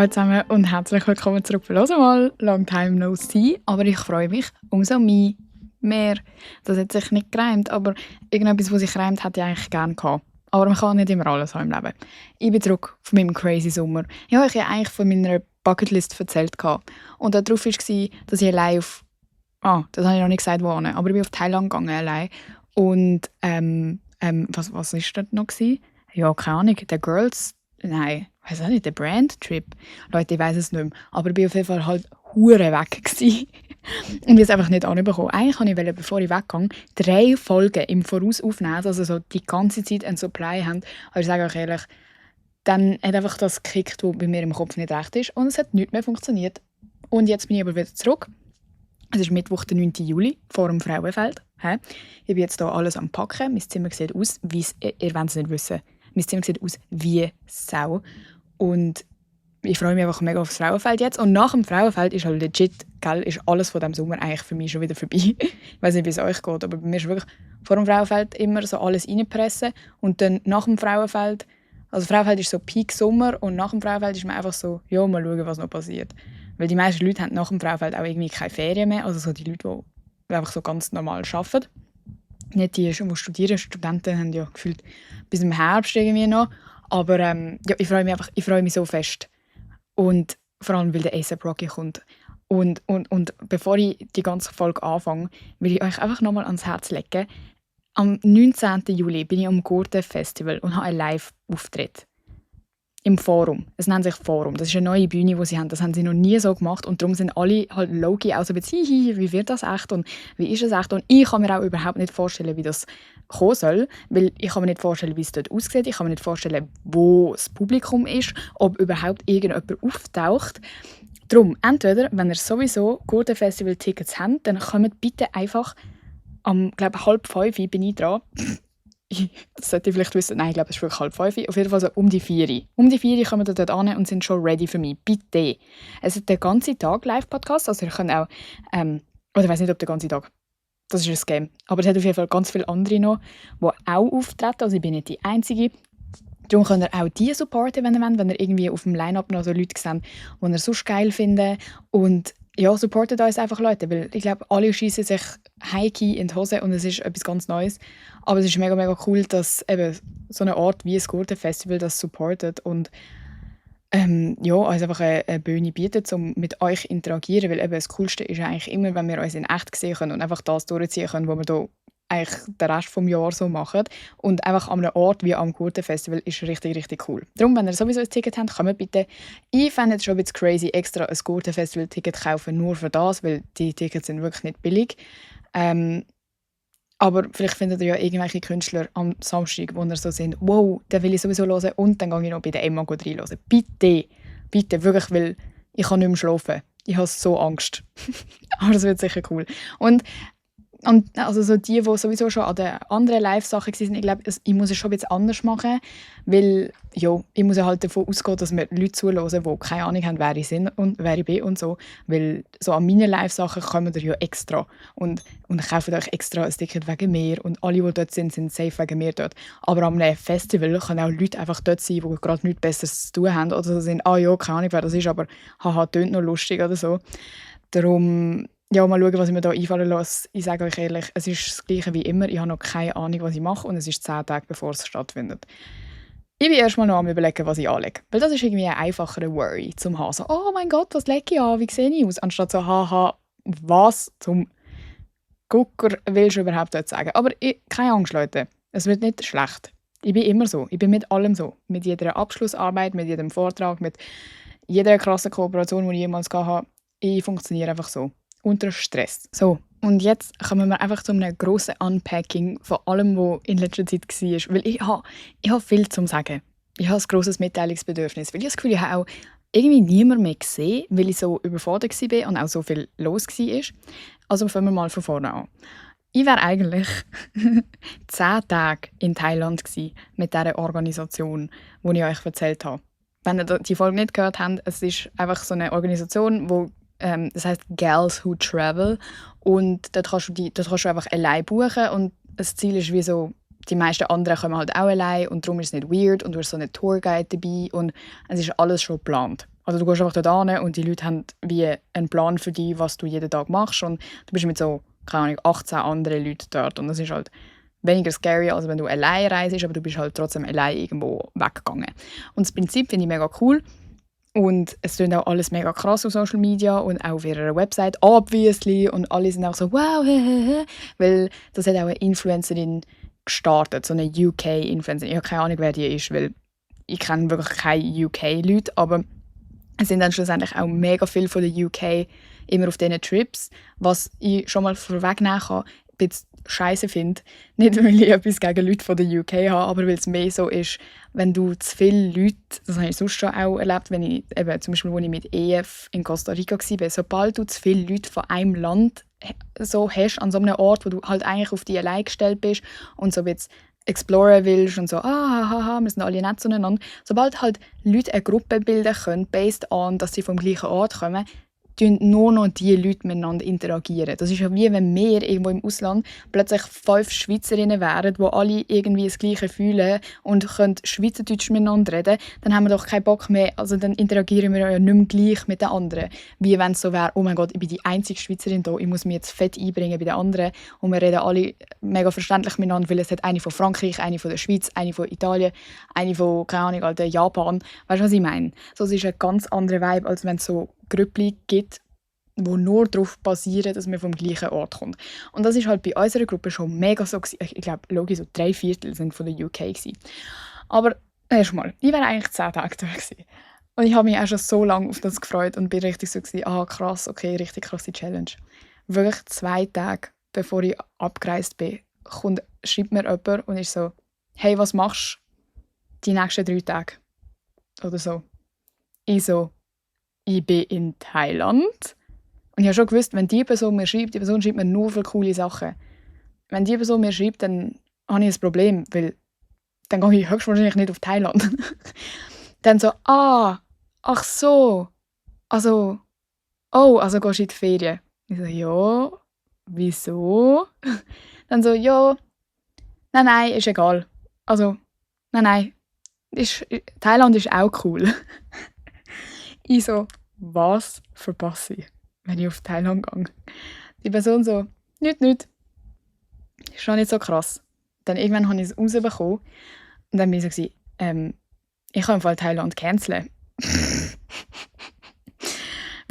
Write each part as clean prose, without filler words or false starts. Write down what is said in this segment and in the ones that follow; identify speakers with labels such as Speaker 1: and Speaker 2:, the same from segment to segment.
Speaker 1: Hallo zusammen und herzlich willkommen zurück bei «Hört mal», long time no see. Aber ich freue mich umso mehr. Das hat sich nicht gereimt, aber irgendetwas, was sich reimt, hätte ich eigentlich gerne gehabt. Aber man kann nicht immer alles haben im Leben. Ich bin zurück von meinem crazy Sommer. Ja, ich habe eigentlich von meiner Bucketlist erzählt. Und darauf war, dass ich allein auf... das habe ich noch nicht gesagt, wo. Aber ich bin auf Thailand gegangen, allein. Und was war dort noch? Ja, keine Ahnung. Der Girls... Nein, ich weiß auch nicht, der Brand-Trip. Leute, ich weiß es nicht mehr. Aber ich war auf jeden Fall halt hure weg gewesen. Und ich es einfach nicht anbekommen. Eigentlich wollte ich, bevor ich weggehe, 3 Folgen im Voraus aufnehmen, also so die ganze Zeit einen Supply haben. Aber ich sage euch ehrlich, dann hat einfach das gekickt, was bei mir im Kopf nicht recht ist. Und es hat nicht mehr funktioniert. Und jetzt bin ich aber wieder zurück. Es ist Mittwoch, der 9. Juli, vor dem Frauenfeld. Ich bin jetzt hier alles am Packen. Mein Zimmer sieht aus, wie ihr wollt es nicht wissen. Mein Zimmer sieht aus wie Sau. Und ich freue mich einfach mega auf das Frauenfeld jetzt. Und nach dem Frauenfeld ist halt legit, ist alles von diesem Sommer eigentlich für mich schon wieder vorbei. Ich weiß nicht, wie es euch geht, aber bei mir ist wirklich vor dem Frauenfeld immer so alles reinpressen. Und dann nach dem Frauenfeld, also Frauenfeld ist so Peak Sommer und nach dem Frauenfeld ist man einfach so, ja, mal schauen, was noch passiert. Weil die meisten Leute haben nach dem Frauenfeld auch irgendwie keine Ferien mehr. Also so die Leute, die einfach so ganz normal arbeiten. Nicht die, die studieren. Studenten haben ja gefühlt bis im Herbst irgendwie noch. Aber ja, ich freue mich so fest. Und vor allem, weil der A$AP Rocky kommt. Und bevor ich die ganze Folge anfange, will ich euch einfach nochmal ans Herz legen. Am 19. Juli bin ich am Gurten Festival und habe einen Live-Auftritt. Im Forum. Es nennt sich Forum. Das ist eine neue Bühne, die sie haben. Das haben sie noch nie so gemacht. Und darum sind alle halt low-key auch so ein bisschen, wie wird das echt und wie ist es echt? Und ich kann mir auch überhaupt nicht vorstellen, wie das kommen soll. Weil ich kann mir nicht vorstellen, wie es dort aussieht. Ich kann mir nicht vorstellen, wo das Publikum ist, ob überhaupt irgendjemand auftaucht. Darum, entweder, wenn ihr sowieso gute Festival-Tickets habt, dann kommt bitte einfach am, glaube ich, 4:30 bin ich dran. Das sollte ich vielleicht wissen. Nein, ich glaube, es ist wirklich 4:30. Auf jeden Fall so um die 4. Um die 4 kommen wir dort an und sind schon ready für mich. Bitte. Es ist den ganzen Tag Live-Podcast. Also ihr könnt auch... oder ich weiß nicht, ob den ganzen Tag. Das ist ein Scam. Aber es hat auf jeden Fall ganz viele andere noch, die auch auftreten. Also ich bin nicht die Einzige. Darum könnt ihr auch die supporten, wenn ihr wollt. Wenn ihr irgendwie auf dem Line-Up noch so Leute seht, die ihr sonst geil findet. Und ja, supportet uns einfach, Leute. Weil ich glaube, alle schießen sich Heiki in die Hose und es ist etwas ganz Neues. Aber es ist mega, mega cool, dass eben so eine Art wie ein Gurten-Festival das supportet und ja, uns einfach eine Bühne bietet, um mit euch zu interagieren. Weil eben das Coolste ist eigentlich immer, wenn wir uns in echt sehen können und einfach das durchziehen können, was wir hier eigentlich den Rest des Jahres so machen. Und einfach an einem Ort wie am Gurten-Festival ist richtig, richtig cool. Darum, wenn ihr sowieso ein Ticket habt, kommt bitte. Ich fände es schon ein bisschen crazy, extra ein Gurten-Festival-Ticket kaufen, nur für das, weil die Tickets sind wirklich nicht billig. Aber vielleicht findet ihr ja irgendwelche Künstler am Samstag, wo ihr so sind, wow, den will ich sowieso hören und dann gehe ich noch bei der Emma reinhören. Bitte, bitte, wirklich, weil ich kann nicht mehr schlafen. Ich habe so Angst. Aber das wird sicher cool. Und also so die sowieso schon an den anderen Live-Sachen waren, ich glaube, ich muss es schon ein bisschen anders machen, weil ja, ich muss ja halt davon ausgehen, dass mir Leute zuhören, die keine Ahnung haben, wer ich bin und so, weil so an meine Live-Sachen kommen ihr ja extra und kaufen euch extra ein Ticket wegen mir und alle, die dort sind safe wegen mir dort. Aber an einem Festival können auch Leute einfach dort sein, die gerade nichts Besseres zu tun haben oder so sind, ja, keine Ahnung, wer das ist, aber haha, tönt noch lustig oder so. Darum ja, mal schauen, was ich mir hier einfallen lasse. Ich sage euch ehrlich, es ist das Gleiche wie immer. Ich habe noch keine Ahnung, was ich mache und es ist 10 Tage, bevor es stattfindet. Ich bin erst mal noch am überlegen, was ich anlege. Weil das ist irgendwie ein einfacherer Worry zum haben. So, oh mein Gott, was lege ich an? Wie sehe ich aus? Anstatt so, haha, was zum Gucker willst du überhaupt dort sagen? Aber keine Angst, Leute. Es wird nicht schlecht. Ich bin immer so. Ich bin mit allem so. Mit jeder Abschlussarbeit, mit jedem Vortrag, mit jeder krassen Kooperation, die ich jemals hatte. Ich funktioniere einfach so. Unter Stress. So, und jetzt kommen wir einfach zu einem grossen Unpacking von allem, was in letzter Zeit war. Weil ich habe viel zu sagen. Ich habe ein grosses Mitteilungsbedürfnis. Weil ich das Gefühl, ich habe auch irgendwie niemand mehr gesehen, weil ich so überfordert war und auch so viel los war. Also fangen wir mal von vorne an. Ich wäre eigentlich 10 Tage in Thailand gewesen mit dieser Organisation, die ich euch erzählt habe. Wenn ihr die Folge nicht gehört habt, es ist einfach so eine Organisation, wo das heisst Gals Who Travel und dort kannst du einfach allein buchen und das Ziel ist wie so, die meisten anderen kommen halt auch allein und darum ist es nicht weird und du hast so einen Tourguide dabei und es ist alles schon geplant. Also du gehst einfach dort hin und die Leute haben wie einen Plan für dich, was du jeden Tag machst und du bist mit so, keine Ahnung, 18 anderen Leuten dort und das ist halt weniger scary, als wenn du allein reist, aber du bist halt trotzdem allein irgendwo weggegangen. Und das Prinzip finde ich mega cool und es klingt auch alles mega krass auf Social Media und auch auf ihrer Website, obviously, und alle sind auch so «Wow, hehehe», weil das hat auch eine Influencerin gestartet, so eine UK-Influencerin. Ich habe keine Ahnung, wer die ist, weil ich kenne wirklich keine UK-Leute, aber es sind dann schlussendlich auch mega viele von der UK immer auf diesen Trips, was ich schon mal vorwegnehmen kann, ein bisschen scheisse finde. Nicht, weil ich etwas gegen Leute von der UK habe, aber weil es mehr so ist, wenn du zu viele Leute, das habe ich sonst schon auch erlebt, wenn ich eben, zum Beispiel, als ich mit EF in Costa Rica war, sobald du zu viele Leute von einem Land so hast, an so einem Ort, wo du halt eigentlich auf dich allein gestellt bist und so jetzt exploren willst und so, haha, wir sind alle nett zueinander. Sobald halt Leute eine Gruppe bilden können, based on, dass sie vom gleichen Ort kommen, tun nur noch die Leute miteinander interagieren. Das ist ja wie wenn wir irgendwo im Ausland plötzlich 5 Schweizerinnen wären, die alle irgendwie das Gleiche fühlen und können Schweizerdeutsch miteinander reden, dann haben wir doch keinen Bock mehr, also dann interagieren wir ja nicht mehr gleich mit den anderen. Wie wenn es so wäre, oh mein Gott, ich bin die einzige Schweizerin hier, ich muss mich jetzt fett einbringen bei den anderen und wir reden alle mega verständlich miteinander, weil es hat eine von Frankreich, eine von der Schweiz, eine von Italien, eine von, keine Ahnung, Alter, Japan. Weißt du, was ich meine? So, es ist ein ganz anderer Vibe, als wenn es so Grüppli gibt, die nur darauf basieren, dass man vom gleichen Ort kommt. Und das ist halt bei unserer Gruppe schon mega so gewesen. Ich glaube, logisch, so 3/4 sind von der UK gewesen. Aber erstmal, ich wäre eigentlich 10 Tage da gewesen. Und ich habe mich auch schon so lange auf das gefreut und bin richtig so gewesen, krass, okay, richtig krasse Challenge. Wirklich 2 Tage, bevor ich abgereist bin, schreibt mir jemand und ist so, hey, was machst du die nächsten 3 Tage? Oder so. Ich so, ich bin in Thailand. Und ich habe schon gewusst, wenn die Person mir schreibt, die Person schreibt mir nur für coole Sachen. Wenn die Person mir schreibt, dann habe ich ein Problem, weil dann gehe ich höchstwahrscheinlich nicht auf Thailand. Dann so, ach so, also, also gehst du in die Ferien? Ich so, ja, wieso? Dann so, ja, nein, ist egal. Also, nein, Thailand ist auch cool. Ich so, was verpasse ich, wenn ich auf Thailand gehe? Die Person so, nicht. Ist schon nicht so krass. Dann irgendwann habe ich es rausbekommen und dann war ich so, ich kann im Fall Thailand canceln.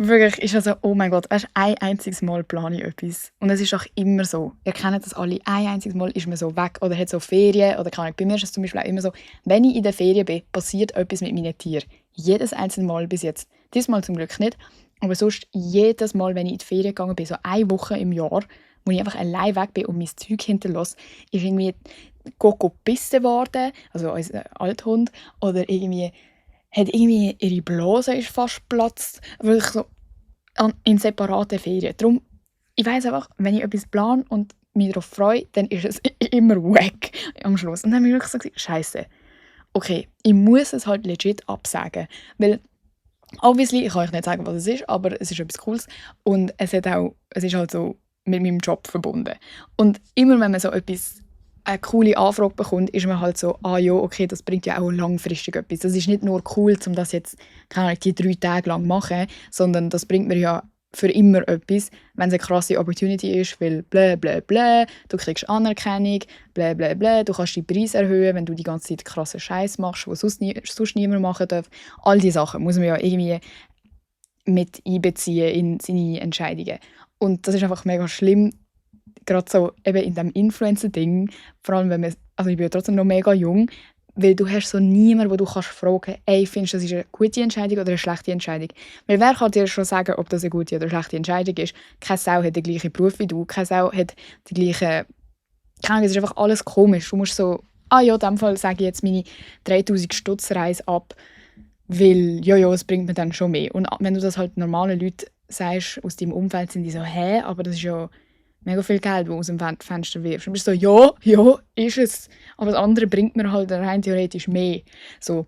Speaker 1: Wirklich, ist also, oh mein Gott, weißt, ein einziges Mal plane ich etwas. Und es ist auch immer so. Ihr kennt das alle, ein einziges Mal ist man so weg oder hat so Ferien. Oder kann ich, bei mir ist es zum Beispiel auch immer so, wenn ich in der Ferien bin, passiert etwas mit meinen Tieren. Jedes einzelne Mal bis jetzt. Diesmal zum Glück nicht. Aber sonst jedes Mal, wenn ich in die Ferien gegangen bin, so 1 Woche im Jahr, wo ich einfach allein weg bin und mein Zeug hinterlasse, ist irgendwie Coco gebissen worden, also unser Althund, oder irgendwie hat irgendwie ihre Blase ist fast geplatzt, wirklich so in separaten Ferien. Darum, ich weiss einfach, wenn ich etwas plane und mich darauf freue, dann ist es immer weg am Schluss. Und dann habe ich wirklich gesagt, Scheiße, okay, ich muss es halt legit absagen, weil obviously, ich kann euch nicht sagen, was es ist, aber es ist etwas Cooles und es ist halt so mit meinem Job verbunden. Und immer wenn man so eine coole Anfrage bekommt, ist man halt so, ja, okay, das bringt ja auch langfristig etwas. Das ist nicht nur cool, um das jetzt, keine Ahnung, die 3 Tage lang zu machen, sondern das bringt mir ja für immer etwas, wenn es eine krasse Opportunity ist, weil blä, blä, blä, du kriegst Anerkennung, blä, blä, blä, du kannst die Preise erhöhen, wenn du die ganze Zeit krassen Scheiß machst, was sonst niemand machen darf. All diese Sachen muss man ja irgendwie mit einbeziehen in seine Entscheidungen. Und das ist einfach mega schlimm, gerade so eben in diesem Influencer-Ding, vor allem wenn man, also ich bin ja trotzdem noch mega jung, weil du hast so niemanden, wo du kannst fragen, findest du, das ist eine gute Entscheidung oder eine schlechte Entscheidung? Weil wer kann dir schon sagen, ob das eine gute oder eine schlechte Entscheidung ist? Keine Sau hat den gleichen Beruf wie du, keine Sau hat die gleiche, keine Ahnung, es ist einfach alles komisch. Du musst so, ja, in dem Fall sage ich jetzt meine 3000 Stutz Reise ab, weil, ja, es bringt mir dann schon mehr. Und wenn du das halt normalen Leuten sagst, aus deinem Umfeld, sind die so, aber das ist ja mega viel Geld, das aus dem Fenster wirfst. Und du bist so, ja, ist es. Aber das andere bringt mir halt rein theoretisch mehr. So.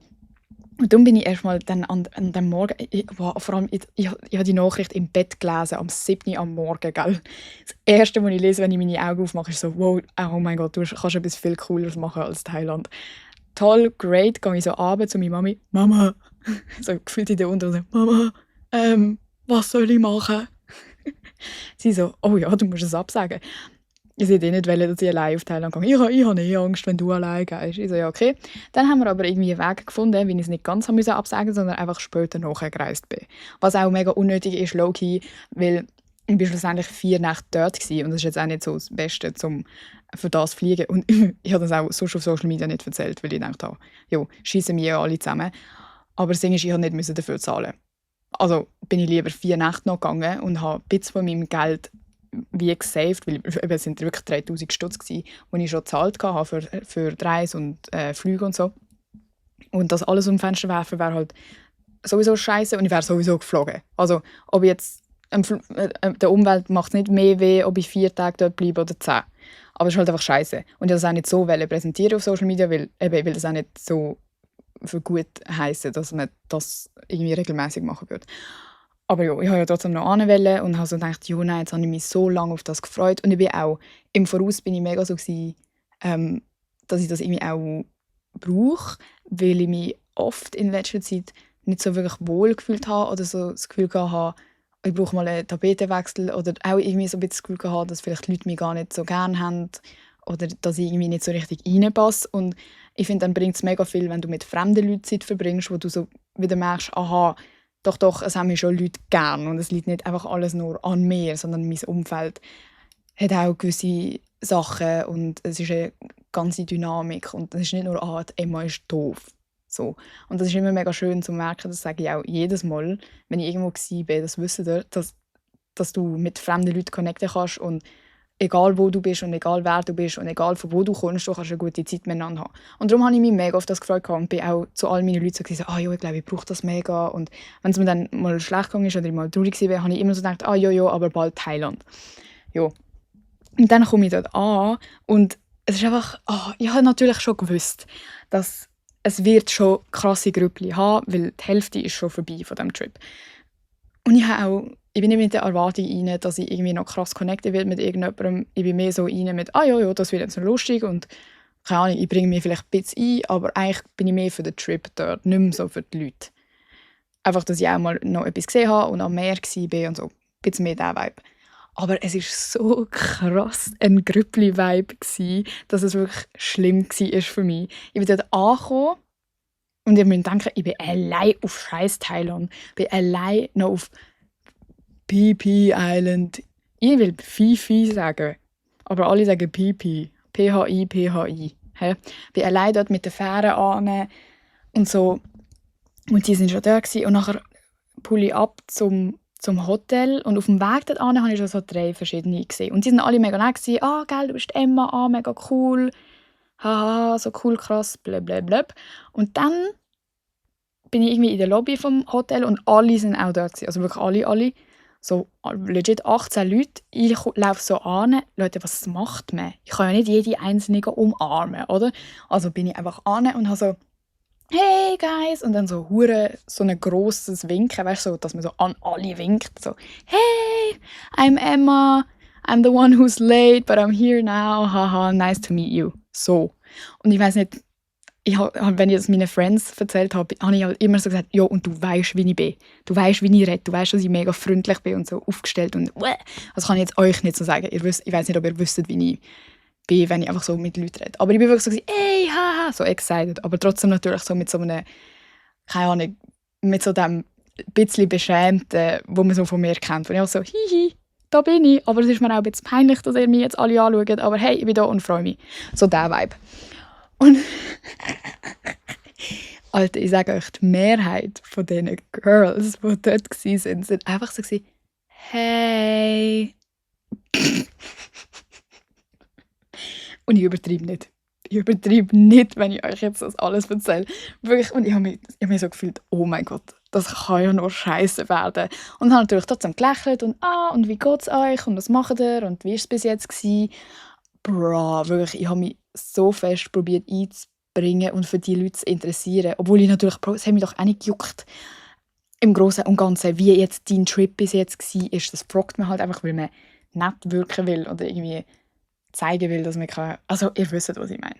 Speaker 1: Und dann bin ich erstmal dann an dem Morgen, vor allem, ich habe die Nachricht im Bett gelesen, am 7. Uhr am Morgen, gell. Das Erste, was ich lese, wenn ich meine Augen aufmache, ist so, wow, oh mein Gott, du kannst etwas viel Cooleres machen als Thailand. Toll, great, gehe ich so abends zu meiner Mami, Mama, So gefühlt in der Unterhose. «Mama, was soll ich machen?» Sie so: «Oh ja, du musst es absagen.» Sie wollte nicht, dass ich allein auf Thailand gehe. Ich habe eh Angst, wenn du allein gehst. Ich so: «Ja, okay.» Dann haben wir aber irgendwie einen Weg gefunden, wie ich es nicht ganz haben müssen absagen, sondern einfach später nachgereist bin. Was auch mega unnötig ist, low-key, weil ich war schlussendlich 4 Nächte dort gewesen, und das ist jetzt auch nicht so das Beste, für das zu fliegen. Und ich habe das auch sonst auf Social Media nicht erzählt, weil ich gedacht habe, ja, schiessen wir ja alle zusammen. Aber das Ding ist, ich musste nicht dafür zahlen. Also bin ich lieber 4 Nächte noch gegangen und habe ein bisschen von meinem Geld wie gesaved, weil es sind wirklich 3000 Stutz gsi, die ich schon gezahlt habe für die Reise und Flüge und so. Und das alles um Fenster werfen wäre halt sowieso scheiße, und ich wäre sowieso geflogen. Also ob jetzt der Umwelt macht es nicht mehr weh, ob ich 4 Tage dort bleibe oder 10. Aber es ist halt einfach scheiße. Und ich das auch nicht so präsentieren auf Social Media, weil ich will das auch nicht so für gut heissen, dass man das irgendwie regelmäßig machen würde. Aber ja, ich wollte ja trotzdem noch hinwollen und habe so gedacht, ja, nein, jetzt habe ich mich so lange auf das gefreut. Und ich bin auch, im Voraus bin ich mega so gewesen, dass ich das irgendwie auch brauche, weil ich mich oft in letzter Zeit nicht so wirklich wohl gefühlt habe oder so das Gefühl hatte, ich brauche mal einen Tapetenwechsel, oder auch irgendwie so ein bisschen das Gefühl hatte, dass vielleicht die Leute mich gar nicht so gerne haben oder dass ich irgendwie nicht so richtig reinpasse. Und ich finde, dann bringt es mega viel, wenn du mit fremden Leuten Zeit verbringst, wo du so wieder merkst, aha, doch, es haben mich schon Leute gern, und es liegt nicht einfach alles nur an mir, sondern mein Umfeld hat auch gewisse Sachen, und es ist eine ganze Dynamik, und es ist nicht nur die Emma ist doof. So. Und das ist immer mega schön zu merken, das sage ich auch jedes Mal, wenn ich irgendwo war, das wisst ihr, dass du mit fremden Leuten connecten kannst, und egal wo du bist und egal wer du bist und egal von wo du kommst, du kannst eine gute Zeit miteinander haben. Und darum habe ich mich mega auf das gefreut und bin auch zu all meinen Leuten so gesagt, ja, ich glaube, ich brauche das mega. Und wenn es mir dann mal schlecht gegangen ist oder ich mal traurig war, habe ich immer so gedacht, ja, aber bald Thailand. Ja. Und dann komme ich dort an, und es ist einfach, ich habe natürlich schon gewusst, dass es wird schon krasse Grüppli haben, weil die Hälfte ist schon vorbei von diesem Trip. Und ich bin nicht mit der Erwartung rein, dass ich irgendwie noch krass connecten will mit irgendjemandem. Ich bin mehr so rein mit, ja, das wird jetzt noch lustig und keine Ahnung, ich bringe mich vielleicht ein bisschen ein, aber eigentlich bin ich mehr für den Trip dort, nicht mehr so für die Leute. Einfach, dass ich auch mal noch etwas gesehen habe und am Meer war und so. Ein bisschen mehr dieser Vibe. Aber es war so krass ein Grüppli-Vibe, dass es wirklich schlimm war für mich. Ich bin dort angekommen und ich muss denken, ich bin allein auf scheiß Thailand. Ich bin allein noch auf PP Island. Ich will Phi sagen, aber alle sagen PP. PHI. Ich bin allein dort mit der Fähre an und so. Und sie waren schon da und nachher pulle ich ab zum Hotel, und auf dem Weg dorthin habe ich schon so 3 verschiedene gesehen. Und die waren alle mega nett. Gell, du bist Emma, mega cool. Haha, so cool, krass, blablabla. Und dann bin ich irgendwie in der Lobby vom Hotel und alle sind auch dort gewesen. Also wirklich alle. So legit 18 Leute. Ich laufe so an. Leute, was macht man? Ich kann ja nicht jede Einzelne umarmen, oder? Also bin ich einfach an und habe so «Hey, guys!» und dann so ein grosses Winken, weißt du, so, dass man so an alle winkt. So «Hey, I'm Emma. I'm the one who's late, but I'm here now. Haha, nice to meet you.» So. Und ich weiss nicht, wenn ich das meinen Friends erzählt habe ich halt immer so gesagt, «Ja, und du weißt, wie ich bin. Du weißt, wie ich rede. Du weißt, dass ich mega freundlich bin und so aufgestellt.» Und das kann ich jetzt euch nicht so sagen. Ich weiss nicht, ob ihr wisst, wie ich bin, wenn ich einfach so mit Leuten rede. Aber ich bin wirklich so, «Ey, haha», so excited. Aber trotzdem natürlich so mit so einem, keine Ahnung, mit so dem bisschen Beschämten, wo man so von mir kennt. Wo ich auch so, «Hihi, da bin ich.» Aber es ist mir auch ein bisschen peinlich, dass ihr mich jetzt alle anschaut. Aber hey, ich bin da und freue mich. So der Vibe. Und Alter, ich sage euch, die Mehrheit von diesen Girls, die dort waren, sind einfach so «Hey.» Und ich übertreibe nicht. Ich übertreibe nicht, wenn ich euch jetzt das alles erzähle. Wirklich. Und ich habe mich so gefühlt, oh mein Gott, das kann ja nur scheiße werden. Und habe natürlich trotzdem gelächelt und und wie geht es euch und was macht ihr und wie war es bis jetzt gewesen? Bro, wirklich, ich habe mich so fest probiert einzubringen und für die Leute zu interessieren. Obwohl ich natürlich, Bro, es hat mich doch auch nicht gejuckt. Im Großen und Ganzen, wie jetzt dein Trip bis jetzt war, das fragt man halt einfach, weil man nett wirken will oder irgendwie zeigen will, dass man kann. Also, ihr wisst, was ich meine.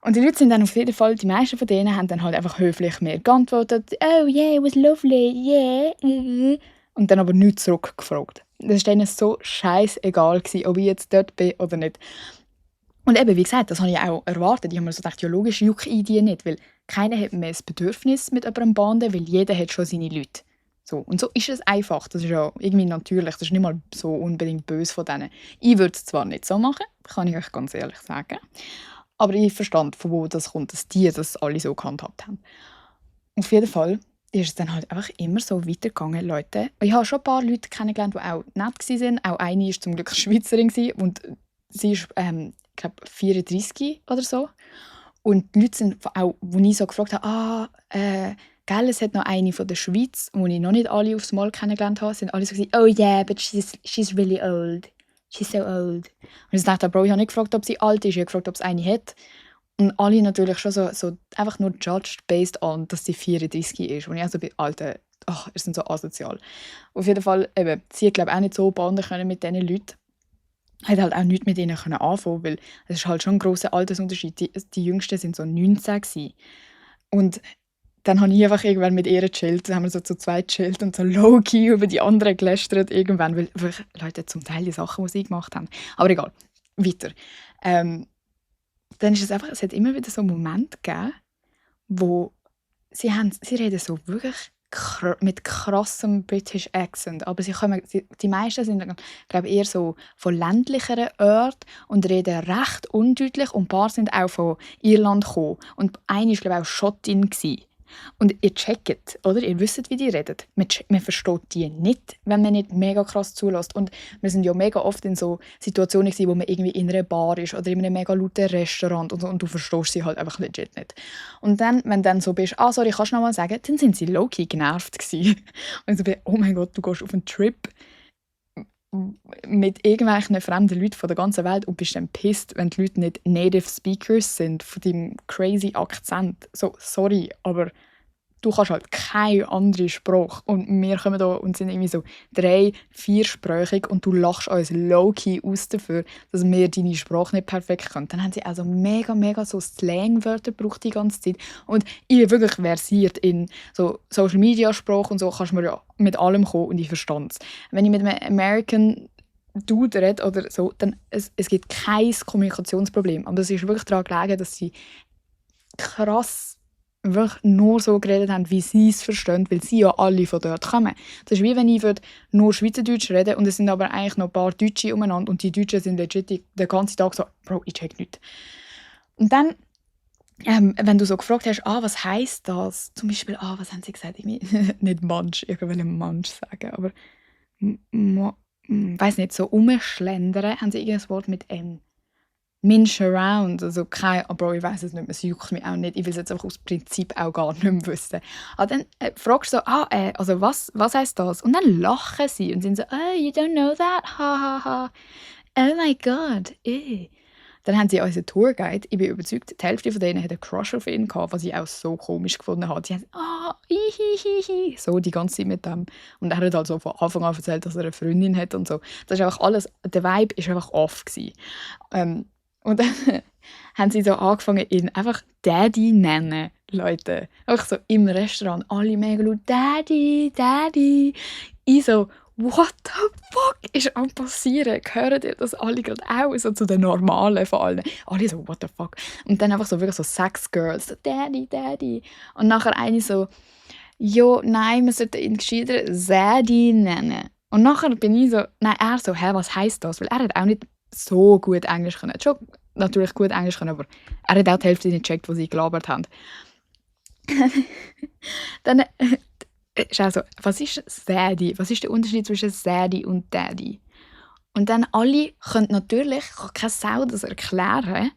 Speaker 1: Und die Leute sind dann auf jeden Fall, die meisten von denen haben dann halt einfach höflich mehr geantwortet. «Oh yeah, it was lovely, yeah.» Und dann aber nichts zurückgefragt. Das war denen so scheißegal gewesen, ob ich jetzt dort bin oder nicht. Und eben, wie gesagt, das habe ich auch erwartet. Ich habe mir so gedacht, ja logisch juckt ich die nicht, weil keiner hat mehr das Bedürfnis mit jemandem banden, weil jeder hat schon seine Leute. So. Und so ist es einfach. Das ist ja irgendwie natürlich. Das ist nicht mal so unbedingt böse von denen. Ich würde es zwar nicht so machen, kann ich euch ganz ehrlich sagen. Aber ich verstand, von wo das kommt, dass die das alle so gehandhabt haben. Auf jeden Fall ist es dann halt einfach immer so weitergegangen, Leute. Ich habe schon ein paar Leute kennengelernt, die auch nett waren. Auch eine war zum Glück Schweizerin und sie ist, ich glaube, 34 oder so. Und die Leute sind auch, wo ich so gefragt habe, gell, es hat noch eine von der Schweiz, wo ich noch nicht alle aufs Mal kennengelernt habe, sind alle so gesagt, «Oh yeah, but she's really old. She's so old.» Und ich dachte, Bro, ich habe nicht gefragt, ob sie alt ist, ich habe gefragt, ob es eine hat. Und alle natürlich schon so einfach nur judged based on, dass sie 34 ist. Und ich also bei Alten, ach, ihr sind so asozial. Auf jeden Fall, eben, sie hat glaube auch nicht so banden können mit diesen Leuten. Hat halt auch nichts mit ihnen können anfangen, weil es ist halt schon ein grosser Altersunterschied. Die Jüngsten sind so 19 gewesen. Und dann habe ich einfach irgendwann mit ihr gechillt, dann haben wir so zu zweit gechillt und so low-key über die anderen gelästert irgendwann, weil wirklich, Leute, zum Teil die Sachen, die sie gemacht haben. Aber egal, weiter. Dann ist es einfach, es hat immer wieder so Momente gegeben, wo sie reden so wirklich mit krassem British Accent, aber die meisten sind, glaube ich, eher so von ländlicheren Orten und reden recht undeutlich und ein paar sind auch von Irland gekommen. Und eine war, glaube ich, auch Schottin gewesen. Und ihr checkt, oder? Ihr wisst, wie die reden. Man versteht die nicht, wenn man nicht mega krass zulässt. Und wir sind ja mega oft in so Situationen gewesen, wo man irgendwie in einer Bar ist oder in einem mega lauten Restaurant und so, und du verstehst sie halt einfach legit nicht. Und dann, wenn du dann so bist, «Ah, sorry, kannst du noch mal sagen?» dann sind sie low-key genervt gewesen. Und ich so bin, «Oh mein Gott, du gehst auf einen Trip mit irgendwelchen fremden Leuten von der ganzen Welt und bist dann pissed, wenn die Leute nicht Native Speakers sind von deinem crazy Akzent. So, sorry, aber du kannst halt keine andere Sprache. Und wir kommen da und sind irgendwie so 3-, 4-sprachig und du lachst uns low-key aus dafür, dass wir deine Sprache nicht perfekt können. Dann haben sie also mega so Slang-Wörter gebraucht die ganze Zeit. Und ich bin wirklich versiert in so Social-Media-Sprache und so, kannst du mir ja mit allem kommen und ich verstehe es. Wenn ich mit einem American Dude rede oder so, dann es gibt kein Kommunikationsproblem. Aber es ist wirklich daran gelegen, dass sie krass wirklich nur so geredet haben, wie sie es verstehen, weil sie ja alle von dort kommen. Das ist wie wenn ich nur Schweizerdeutsch rede und es sind aber eigentlich noch ein paar Deutsche umeinander und die Deutschen sind legit den ganzen Tag so «Bro, ich check nicht.» Und dann, wenn du so gefragt hast, was heisst das? Zum Beispiel, was haben sie gesagt? Nicht Mansch, ich wollte Mansch sagen, aber weiß nicht, so umschlendern, haben sie irgendein Wort mit M. Minch around, also aber ich weiss es nicht mehr, es juckt mich auch nicht, ich will es jetzt einfach aus Prinzip auch gar nicht mehr wissen. Aber dann fragst du so, also was heisst das? Und dann lachen sie und sind so, «Oh, you don't know that? Ha, ha, ha. Oh my God, eh.» Dann haben sie unseren Tourguide, ich bin überzeugt, die Hälfte von denen hat einen Crush auf ihn gehabt, was ich auch so komisch gefunden habe. Sie haben hihihihi, so die ganze Zeit mit dem. Und er hat halt so von Anfang an erzählt, dass er eine Freundin hat und so. Das ist einfach alles, der Vibe war einfach off gewesen. Und dann haben sie so angefangen, ihn einfach Daddy nennen, Leute. Einfach so im Restaurant, alle mega laut «Daddy, Daddy». Ich so «What the fuck ist am passieren?» Hören ihr das alle gerade auch? So zu den Normalen von allen. Alle so «What the fuck?» Und dann einfach so wirklich so Sex-Girls, so «Daddy, Daddy». Und nachher eine so «Jo, nein, wir sollten ihn gescheiter Zaddy nennen». Und nachher bin ich so, nein, er so «Hä, was heisst das?» Weil er hat auch nicht so gut Englisch können. Schon natürlich gut Englisch können, aber er hat auch die Hälfte nicht gecheckt, was sie gelabert haben. Dann ist auch so, was ist Zaddy? Was ist der Unterschied zwischen Zaddy und Daddy? Und dann alle können natürlich, kann keine Sau das erklären.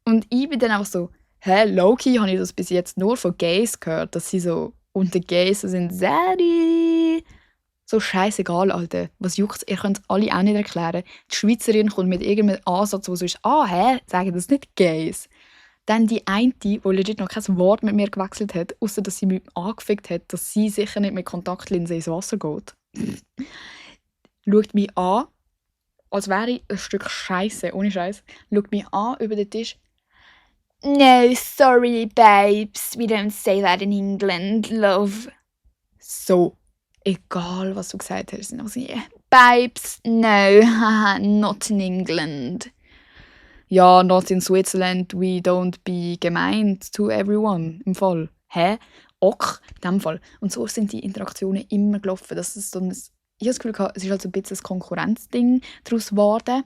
Speaker 1: Und ich bin dann einfach so, low-key habe ich das bis jetzt nur von Gays gehört, dass sie so unter Gays so sind, Zaddy. So scheißegal, Alter. Was juckt's? Ihr könnt es alle auch nicht erklären. Die Schweizerin kommt mit irgendeinem Ansatz, wo so ist, sagen das nicht Gays. Dann die eine, die legit noch kein Wort mit mir gewechselt hat, außer dass sie mich angefickt hat, dass sie sicher nicht mit Kontaktlinsen ins Wasser geht. Schaut mich an, als wäre ich ein Stück Scheiße, ohne Scheiß. Schaut mich an über den Tisch. No, sorry, babes. We don't say that in England, love. So, egal was du gesagt hast, sind auch so, yeah. Babes, no, haha, not in England. Ja, not in Switzerland, we don't be gemein to everyone. Im Fall. Hä? Ok, in dem Fall. Und so sind die Interaktionen immer gelaufen. Das ist so ein, ich habe das Gefühl, es ist halt so ein bisschen ein Konkurrenzding daraus geworden.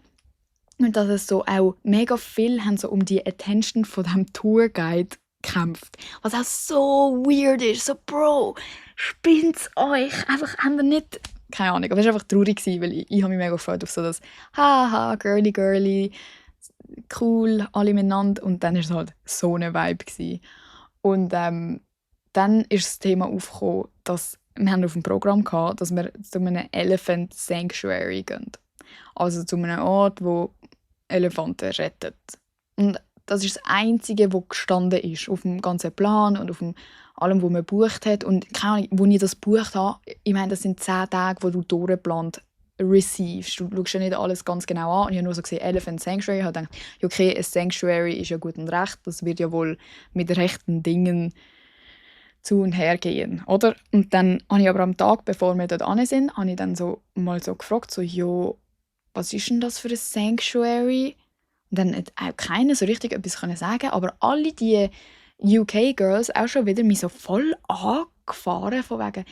Speaker 1: Und dass es so auch mega viel haben so um die Attention von diesem Tourguide gekämpft. Was auch so weird ist. So, Bro, spinnt's euch? Einfach, habt ihr nicht... Keine Ahnung, aber es war einfach traurig, weil ich habe mich mega gefreut auf so das «Haha, girly, girly», cool, alle miteinander. Und dann war es halt so eine Vibe gewesen. Und dann ist das Thema aufgekommen, dass wir haben auf dem Programm hatten, dass wir zu einem Elephant Sanctuary gehen. Also zu einem Ort, wo Elefanten rettet. Und das ist das Einzige, was gestanden ist auf dem ganzen Plan und auf allem, was man gebucht hat. Und keine Ahnung, als ich das gebucht habe, ich meine, das sind 10 Tage, wo du durchgeplant receivest. Du schaust ja nicht alles ganz genau an. Und ich habe nur so gesehen, Elephant Sanctuary. Ich habe gedacht, ja, okay, ein Sanctuary ist ja gut und recht. Das wird ja wohl mit rechten Dingen zu und her gehen, oder? Und dann habe ich aber am Tag, bevor wir dort hin sind, habe ich dann so mal so gefragt, so, ja, was ist denn das für ein Sanctuary? Und dann hat auch keiner so richtig etwas können sagen, aber alle die UK-Girls auch schon wieder mich so voll angefahren, von wegen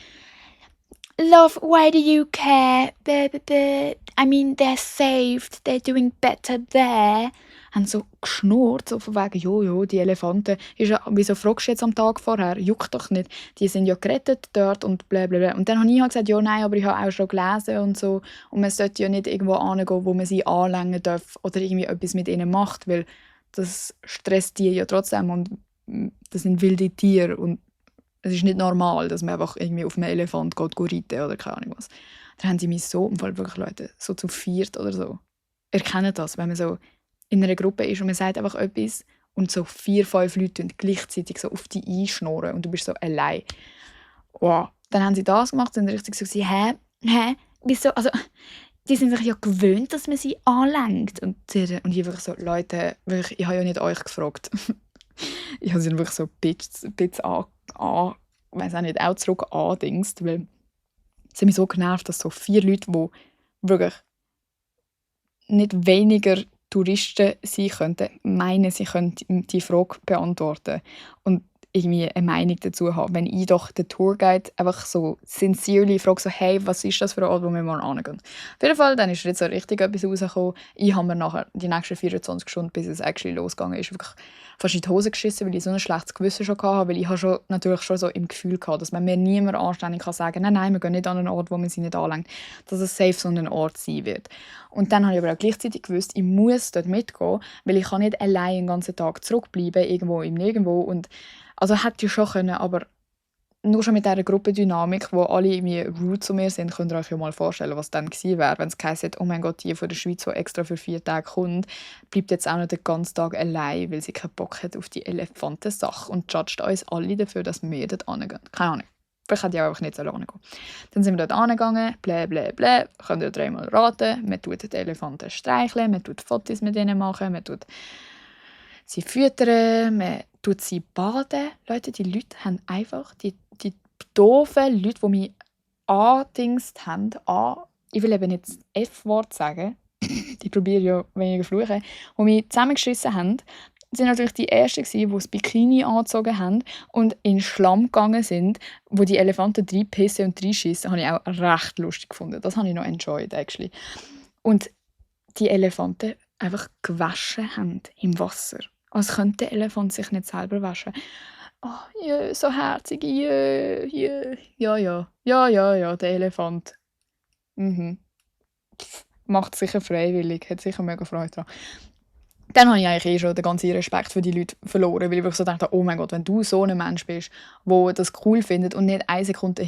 Speaker 1: «Love, why do you care? I mean, they're saved, they're doing better there.» Haben so geschnurrt, so von wegen «Jo, die Elefanten, ist ja, wieso fragst du jetzt am Tag vorher? Juckt doch nicht, die sind ja gerettet dort und blablabla.» Und dann habe ich halt gesagt «Ja, nein, aber ich habe auch schon gelesen und so und man sollte ja nicht irgendwo hingehen, wo man sie anlängen darf oder irgendwie etwas mit ihnen macht, weil das stresst die ja trotzdem und das sind wilde Tiere und es ist nicht normal, dass man einfach irgendwie auf einem Elefant geht reiten oder keine Ahnung was.» Dann haben sie mich so, im Fall wirklich Leute, so zu viert oder so. Erkennen das, wenn man so in einer Gruppe ist und man sagt einfach etwas und so 4, 5 Leute gleichzeitig so auf dich einschnurren und du bist so allein. Wow. Dann haben sie das gemacht und richtig so gesagt, hä, wieso, also die sind sich ja gewöhnt, dass man sie anlenkt. Und ich wirklich so, Leute, wirklich, ich habe ja nicht euch gefragt. Ich habe sie dann wirklich so ein bisschen weiss auch nicht, auch zurück andingst, weil es hat mich so genervt, dass so 4 Leute, die wirklich nicht weniger Touristen sein könnten, meinen, sie können die Frage beantworten und irgendwie eine Meinung dazu haben. Wenn ich doch den Tourguide einfach so sincerely frage, so, hey, was ist das für ein Ort, wo wir mal hingehen? Auf jeden Fall, dann ist jetzt so richtig etwas rausgekommen. Ich habe mir nachher die nächsten 24 Stunden, bis es actually losgegangen ist, wirklich fast in die Hose geschissen, weil ich so ein schlechtes Gewissen schon hatte, weil ich habe schon, natürlich schon so im Gefühl hatte, dass man mir niemand anständig sagen kann, nein, wir gehen nicht an einen Ort, wo man sie nicht anlenkt, dass es safe so ein Ort sein wird. Und dann habe ich aber auch gleichzeitig gewusst, ich muss dort mitgehen, weil ich kann nicht allein den ganzen Tag zurückbleiben, irgendwo im Nirgendwo. Und also hätte ich schon können, aber nur schon mit dieser Gruppendynamik, wo alle irgendwie rude zu mir sind, könnt ihr euch ja mal vorstellen, was dann gewesen wäre, wenn es geheißen hätte, oh mein Gott, die von der Schweiz, die extra für 4 Tage kommt, bleibt jetzt auch noch den ganzen Tag allein, weil sie keinen Bock hat auf die Elefantensache und judgt uns alle dafür, dass wir dort hingehen. Keine Ahnung. Vielleicht hätte ich auch einfach nicht so lange gehen. Dann sind wir dort hingegangen, blä. Könnt ihr 3-mal raten. Man tut die Elefanten streicheln, man tut Fotos mit ihnen machen, man tut sie füttern, man tut sie baden. Leute, die Leute haben einfach, die doofen Leute, die mich angedingst haben, ich will eben nicht das F-Wort sagen, die probieren ja weniger fluchen, die mich zusammengeschissen haben, sind natürlich die Ersten gewesen, die das Bikini angezogen haben und in den Schlamm gegangen sind, wo die Elefanten reinpissen und reinschiessen, habe ich auch recht lustig gefunden. Das habe ich noch enjoyed, actually. Und die Elefanten einfach gewaschen haben im Wasser. Als könnte der Elefant sich nicht selber waschen. Oh, jö, so herzig, jö. Ja, der Elefant. Macht sicher freiwillig, hat sicher mega Freude daran. Dann habe ich eigentlich schon den ganzen Respekt für die Leute verloren, weil ich wirklich so dachte, oh mein Gott, wenn du so ein Mensch bist, der das cool findet und nicht eine Sekunde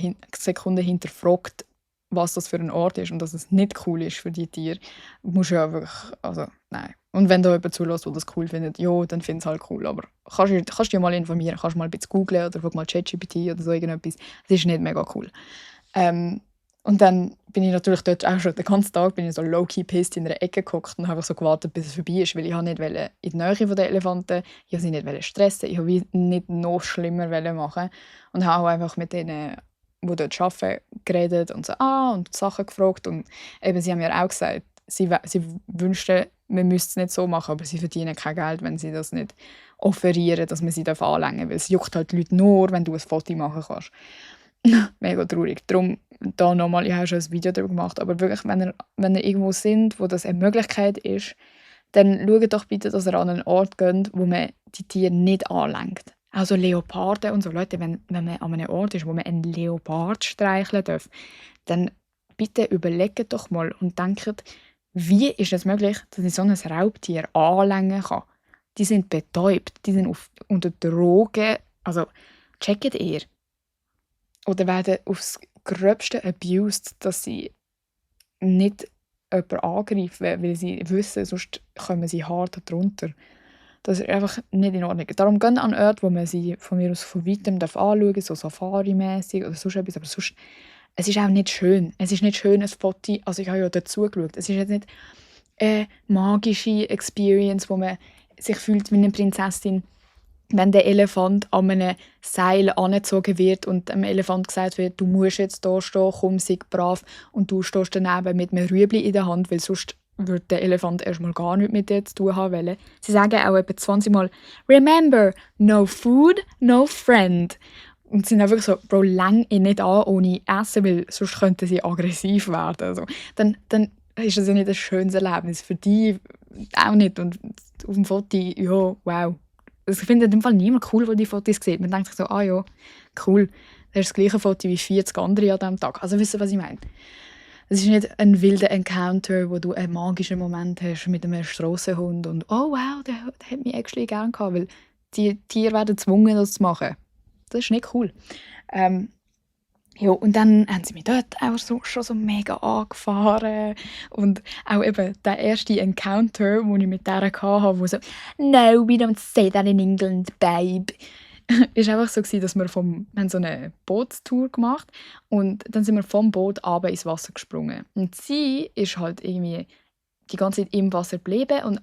Speaker 1: hinterfragt, was das für ein Ort ist und dass es nicht cool ist für die Tiere, musst du ja wirklich, also nein. Und wenn da jemand zulässt, der das cool findet, ja, dann finde ich es halt cool, aber kannst du dich mal informieren, kannst mal ein bisschen googlen oder frag mal ChatGPT oder so irgendetwas, das ist nicht mega cool. Und dann bin ich natürlich dort auch schon den ganzen Tag bin ich so low-key pissed in einer Ecke gehockt und habe einfach so gewartet, bis es vorbei ist, weil ich nicht wollte in die Nähe von den Elefanten, ich wollte sie nicht stressen, ich wollte wie nicht noch schlimmer machen und habe auch einfach mit denen, die dort arbeiten, geredet und so und Sachen gefragt und eben, sie haben mir auch gesagt, sie wünschten, man müsste es nicht so machen, aber sie verdienen kein Geld, wenn sie das nicht offerieren, dass man sie anlängen darf, weil es juckt halt die Leute nur, wenn du ein Foto machen kannst. Mega traurig. Darum da nochmal, ich habe schon ein Video darüber gemacht, aber wirklich, wenn ihr irgendwo sind, wo das eine Möglichkeit ist, dann schaut doch bitte, dass ihr an einen Ort geht, wo man die Tiere nicht anlenkt. Also Leoparden und so. Leute, wenn man an einem Ort ist, wo man einen Leopard streicheln darf, dann bitte überlegt doch mal und denkt, wie ist es möglich, dass ich so ein Raubtier anlängen kann? Die sind betäubt, die sind unter Drogen. Also, checkt ihr? Oder werden aufs Gröbste abused, dass sie nicht jemanden angreifen, weil sie wissen, sonst kommen sie hart drunter. Das ist einfach nicht in Ordnung. Darum gehen an Orte, wo man sie von mir aus von Weitem anschauen darf, so Safari-mässig oder sonst etwas. Aber sonst, es ist auch nicht schön. Es ist nicht schön, ein Foto, also ich habe ja dazu geschaut, es ist jetzt nicht eine magische Experience, wo man sich fühlt wie eine Prinzessin, wenn der Elefant an einem Seil angezogen wird und dem Elefant gesagt wird, du musst jetzt hier stehen, komm, sei brav, und du stehst daneben mit einem Rüebli in der Hand, weil sonst würde der Elefant erstmal gar nichts mit dir zu tun haben wollen. Sie sagen auch etwa 20 Mal «Remember, no food, no friend». Und sie sind einfach so «Bro, läng ihn nicht an ohne Essen, weil sonst könnten sie aggressiv werden». Also, dann ist das ja nicht ein schönes Erlebnis. Für die auch nicht. Und auf dem Foto, ja, wow. Also ich finde in dem Fall niemand cool, der die Fotos sieht. Man denkt sich so, ja, cool, das ist das gleiche Foto wie 40 andere an diesem Tag. Also wisst ihr, was ich meine? Es ist nicht ein wilder Encounter, wo du einen magischen Moment hast mit einem Strassenhund und «Oh wow, der hat mich actually gern gehabt», weil die Tiere werden gezwungen, das zu machen. Das ist nicht cool. Ja, und dann haben sie mich dort auch schon so mega angefahren. Und auch eben der erste Encounter, den ich mit der hatte, wo so «No, we don't say that in England, babe». Ist einfach so gewesen, dass wir haben so eine Bootstour gemacht und dann sind wir vom Boot runter ins Wasser gesprungen. Und sie ist halt irgendwie die ganze Zeit im Wasser geblieben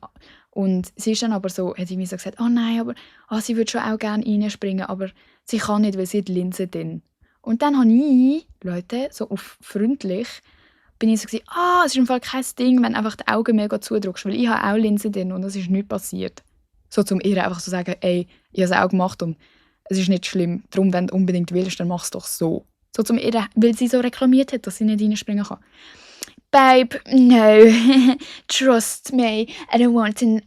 Speaker 1: und sie ist dann aber so, hat irgendwie so gesagt, «Oh nein, aber sie würde schon auch gerne reinspringen, aber sie kann nicht, weil sie hat Linse drin.» Und dann habe ich, Leute, so auf freundlich, bin ich so gewesen, es ist im Fall kein Ding, wenn einfach die Augen mega zudrückst, weil ich habe auch Linse drin und es ist nichts passiert. So zum ihr einfach so sagen, ey, ich habe es auch gemacht und es ist nicht schlimm, darum, wenn du unbedingt willst, dann mach es doch so. So zum ihr, weil sie so reklamiert hat, dass sie nicht reinspringen kann. «Babe, no, trust me, I don't want an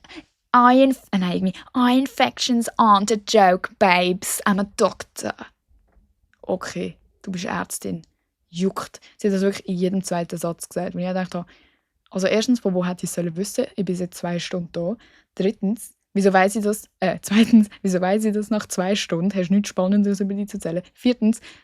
Speaker 1: eye infections aren't a joke, babes, I'm a doctor.» Okay, du bist Ärztin. Juckt. Sie hat das wirklich in jedem zweiten Satz gesagt. Und ich dachte, also erstens, von wo hätte ich es wissen? Ich bin seit 2 Stunden da. Drittens, wieso weiss ich das? Zweitens, wieso weiss ich das nach 2 Stunden? Hast du nichts Spannendes über dich zu erzählen?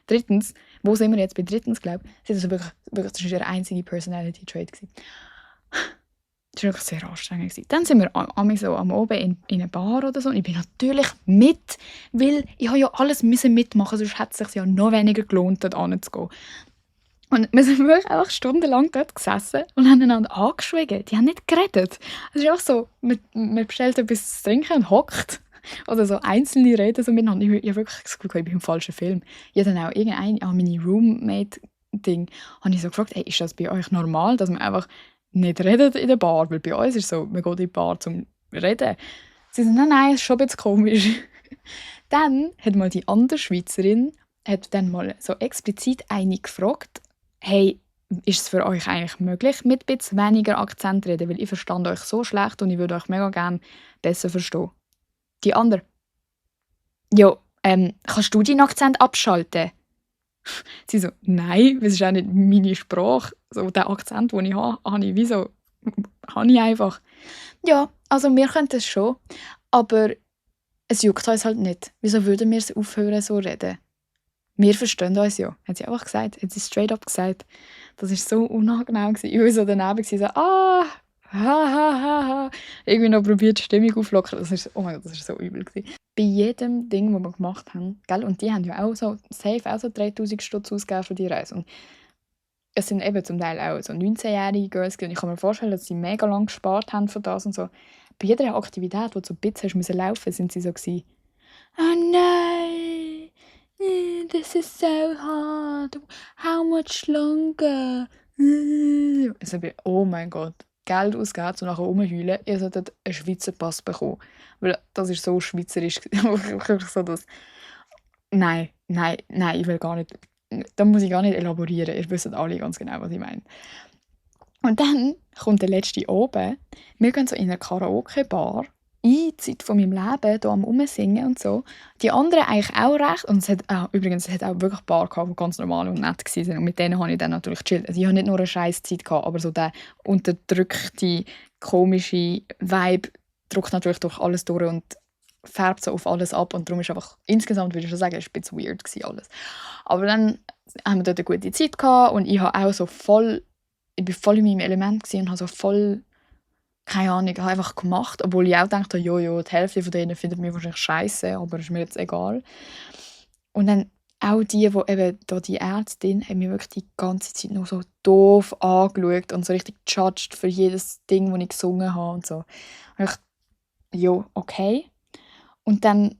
Speaker 1: Drittens, wo sind wir jetzt bei drittens, glaube ich? Sie hat das wirklich, das war ihre einzige Personality-Trait. Das war wirklich sehr anstrengend. Dann sind wir am Oben in einer Bar oder so. Und ich bin natürlich mit, weil ich ja alles mitmachen, sonst hätte es sich ja noch weniger gelohnt, dort hinzugehen. Und wir sind wirklich einfach stundenlang dort gesessen und haben einander angeschwiegen. Die haben nicht geredet. Es ist einfach so, man bestellt etwas zu trinken und hockt. Oder so einzelne reden so miteinander. Ich habe wirklich das Gefühl, ich bin im falschen Film. Ich habe dann auch meine Roommate-Ding, habe ich so gefragt, hey, ist das bei euch normal, dass man einfach nicht redet in der Bar? Weil bei uns ist es so, man geht in die Bar zum Reden. Sie sagen, nein, das ist schon ein bisschen komisch. Dann hat mal die andere Schweizerin dann mal so explizit eine gefragt, hey, ist es für euch eigentlich möglich, mit ein bisschen weniger Akzent zu reden? Weil ich verstand euch so schlecht und ich würde euch mega gerne besser verstehen. Die andere, ja, kannst du deinen Akzent abschalten? Sie so, nein, das ist auch nicht meine Sprache. So, den Akzent, den ich habe ich wieso? Habe ich einfach. Ja, also wir können das schon, aber es juckt uns halt nicht. Wieso würden wir aufhören, so reden? Wir verstehen uns ja, hat sie einfach gesagt. Hat sie straight up gesagt. Das war so unangenehm. Ich war so daneben, so, ha, ha, ha, ha. Irgendwie noch probiert, die Stimmung aufzulockern. Oh mein Gott, das war so übel. Bei jedem Ding, das wir gemacht haben, gell? Und die haben ja auch so, safe auch so 3000 Stutz ausgegeben für die Reise. Und es sind eben zum Teil auch so 19-jährige Girls und ich kann mir vorstellen, dass sie mega lange gespart haben für das und so. Bei jeder Aktivität, wo du so ein bisschen hast müssen laufen, sind sie so gewesen, «Oh nein, this is so hard. How much longer?» Also, oh mein Gott, Geld ausgeben und nachher rumheulen, ihr solltet einen Schweizer Pass bekommen. Weil das ist so schweizerisch. Wirklich so das. Nein, nein, nein, ich will gar nicht. Da muss ich gar nicht elaborieren. Ihr wisst alle ganz genau, was ich meine. Und dann kommt der letzte oben. Wir gehen so in eine Karaoke-Bar. Ich, Zeit von meinem Leben, hier am Rumsingen und so. Die anderen eigentlich auch recht. Und übrigens, es hat auch wirklich Bar gehabt, die ganz normal und nett waren. Und mit denen habe ich dann natürlich gechillt. Also ich hatte nicht nur eine scheiß Zeit gehabt, aber so der unterdrückte, komische Vibe drückt natürlich durch alles durch und färbt so auf alles ab. Und darum ist einfach, insgesamt würde ich schon sagen, es war ein bisschen weird gewesen, alles. Aber dann haben wir dort eine gute Zeit gehabt und ich habe auch so voll, ich war voll in meinem Element gewesen und habe so voll, keine Ahnung, habe einfach gemacht, obwohl ich auch dachte, jojo, die Hälfte von denen findet mich wahrscheinlich scheiße, aber ist mir jetzt egal. Und dann auch die eben da die Ärztin, haben mich wirklich die ganze Zeit nur so doof angeschaut und so richtig judged für jedes Ding, das ich gesungen habe und so. Und ich, jo, okay. Und dann,